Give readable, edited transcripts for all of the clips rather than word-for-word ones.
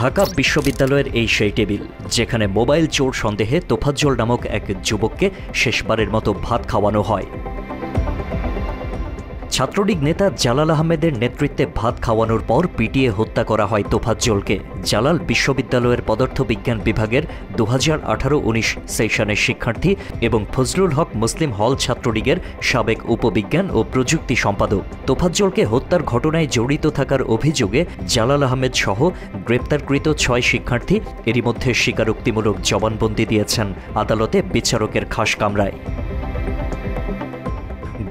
ঢাকা বিশ্ববিদ্যালয়ের এই সেই টেবিল যেখানে মোবাইল চোর সন্দেহে তোফাজ্জল নামক এক যুবককে শেষবারের মতো ভাত খাওয়ানো হয়। ছাত্রলীগ নেতা জালাল আহমেদের নেতৃত্বে ভাত খাওয়ানোর পর পিটিয়ে হত্যা করা হয় তোফাজ্জলকে। জালাল বিশ্ববিদ্যালয়ের পদার্থবিজ্ঞান বিভাগের 2018-19 সেশনের শিক্ষার্থী এবং ফজলুল হক মুসলিম হল ছাত্রলীগের সাবেক উপবিজ্ঞান ও প্রযুক্তি সম্পাদক। তোফাজ্জলকে হত্যার ঘটনায় জড়িত থাকার অভিযোগে জালাল আহমেদ সহ গ্রেপ্তারকৃত 6 শিক্ষার্থী এরই মধ্যে স্বীকারোক্তিমূলক জবানবন্দি দিয়েছেন আদালতে বিচারকের খাস কামরায়।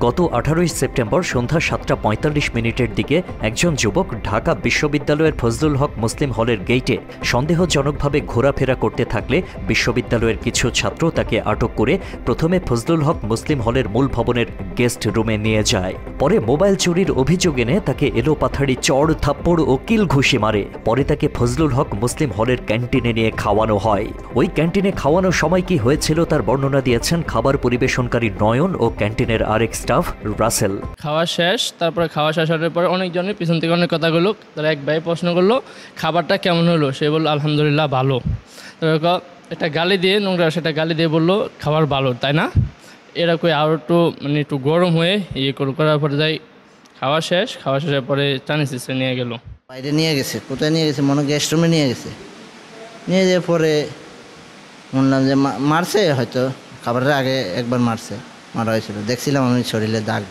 গত 18 সেপ্টেম্বর সন্ধ্যা 7:45 দিকে একজন যুবক ঢাকা বিশ্ববিদ্যালয়ের ফজলুল হক মুসলিম হলের গেইটে সন্দেহজনকভাবে ঘোরাফেরা করতে থাকলে বিশ্ববিদ্যালয়ের কিছু ছাত্র তাকে আটক করে প্রথমে ফজলুল হক মুসলিম হলের মূল ভবনের গেস্ট রুমে নিয়ে যায়। পরে মোবাইল চুরির অভিযোগ এনে তাকে এলোপাথাড়ি চড় থাপ্পড় ও কিল ঘুষি মারে। পরে তাকে ফজলুল হক মুসলিম হলের ক্যান্টিনে নিয়ে খাওয়ানো হয়। ওই ক্যান্টিনে খাওয়ানোর সময় কি হয়েছিল তার বর্ণনা দিয়েছেন খাবার পরিবেশনকারী নয়ন ও ক্যান্টিনের আরেক স্টাফ রাসেল। খাওয়া শেষ, তারপরে খাওয়া শেষ হওয়ার পরে অনেকজনের পিছন থেকে অনেক কথা বলল। তারা এক ভাই প্রশ্ন করলো খাবারটা কেমন হলো, সে বলল আলহামদুলিল্লাহ ভালো। একটা গালি দিয়ে নোংরা সেটা গালি দিয়ে বললো খাবার ভালো তাই না, এরকম আরও একটু গরম হয়ে করার পরে যাই খাওয়া শেষের পরে চানিসে নিয়ে গেল। বাইরে নিয়ে গেছে, কোথায় নিয়ে গেছে মনে গেস্ট রুমে নিয়ে গেছে। নিয়ে যাওয়ার পরে শুনলাম যে মারছে, হয়তো খাবারের আগে একবার মারা হয়েছিল, দেখছিলাম আমি শরীরে দাগ।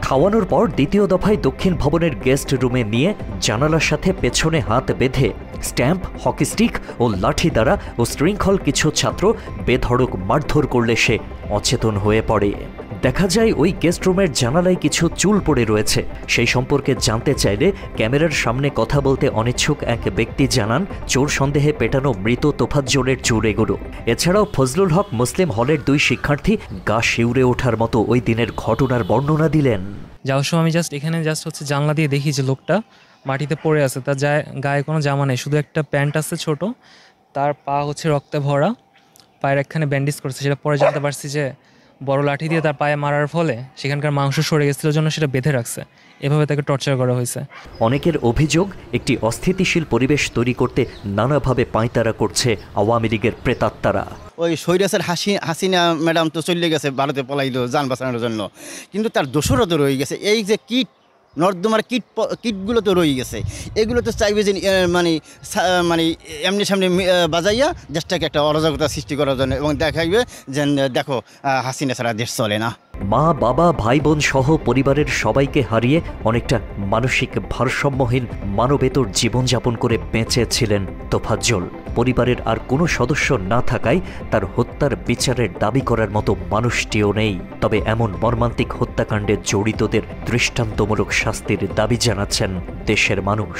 খাওয়ানোর পর দ্বিতীয় দফায় দক্ষিণ ভবনের গেস্ট রুমে নিয়ে জানালার সাথে পেছনে হাত বেঁধে স্ট্যাম্প, হকি স্টিক ও লাঠি দ্বারা ও শৃঙ্খল কিছু ছাত্র বেধড়ক মারধর করলে সে অচেতন হয়ে পড়ে। দেখা যায় ওই গেস্ট রুমের জানালায় কিছু চুল পড়ে রয়েছে। সেই সম্পর্কে জানতে চাইলে ক্যামেরার সামনে কথা বলতে অনিচ্ছুক এক ব্যক্তি জানান চোর সন্দেহে পেটানো মৃত তোফাজ্জলের চুল এগুলো। এছাড়াও ফজলুল হক মুসলিম হলের 2 শিক্ষার্থী গা শিউরে ওঠার মতো ওই দিনের ঘটনার বর্ণনা দিলেন। যাওয়ার সময় আমি এখানে জানলা দিয়ে দেখি যে লোকটা মাটিতে পড়ে আছে, তার গায়ে কোনো জামা নেই, শুধু একটা প্যান্ট আছে ছোট, তার পা রক্তে ভরা, পায়ের একখানে ব্যান্ডেজ করেছে। সেটা পরে জানতে পারছি যে বড় লাঠি দিয়ে তার পায়ে মারার ফলে সেখানকার মাংস সরে গেছিল জন্য সেটা বেঁধে রাখছে, এভাবে তাকে টর্চার করা হয়েছে। অনেকের অভিযোগ একটি অস্থিতিশীল পরিবেশ তৈরি করতে নানাভাবে পাঁয়তারা করছে আওয়ামী লীগের প্রেতাত্মারা। ওই শৈরাসের হাসিনা ম্যাডাম তো চলে গেছে ভারতে, পলাইলো যান বাঁচানোর জন্য, কিন্তু তার দোষরও তো রয়ে গেছে। এই যে নর্দমার কিটগুলো তো রয়ে গেছে, এগুলো তো চাইবে যে মানে এমনি সামনে বাজাইয়া দেশটাকে একটা অরাজকতা সৃষ্টি করার জন্য, এবং দেখাইবে যে দেখো হাসিনা ছাড়া দেশ চলে না। মা, বাবা, ভাই বোন সহ পরিবারের সবাইকে হারিয়ে অনেকটা মানসিক ভারসাম্যহীন মানবেতর জীবনযাপন করে বেঁচে ছিলেন তোফাজ্জল। পরিবারের আর কোনো সদস্য না থাকায় তার হত্যার বিচারের দাবি করার মতো মানুষটিও নেই। তবে এমন মর্মান্তিক হত্যাকাণ্ডে জড়িতদের দৃষ্টান্তমূলক শাস্তির দাবি জানাচ্ছেন দেশের মানুষ।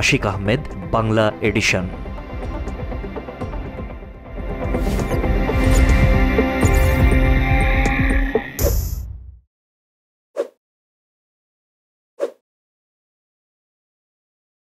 আশিক আহমেদ, বাংলা এডিশন।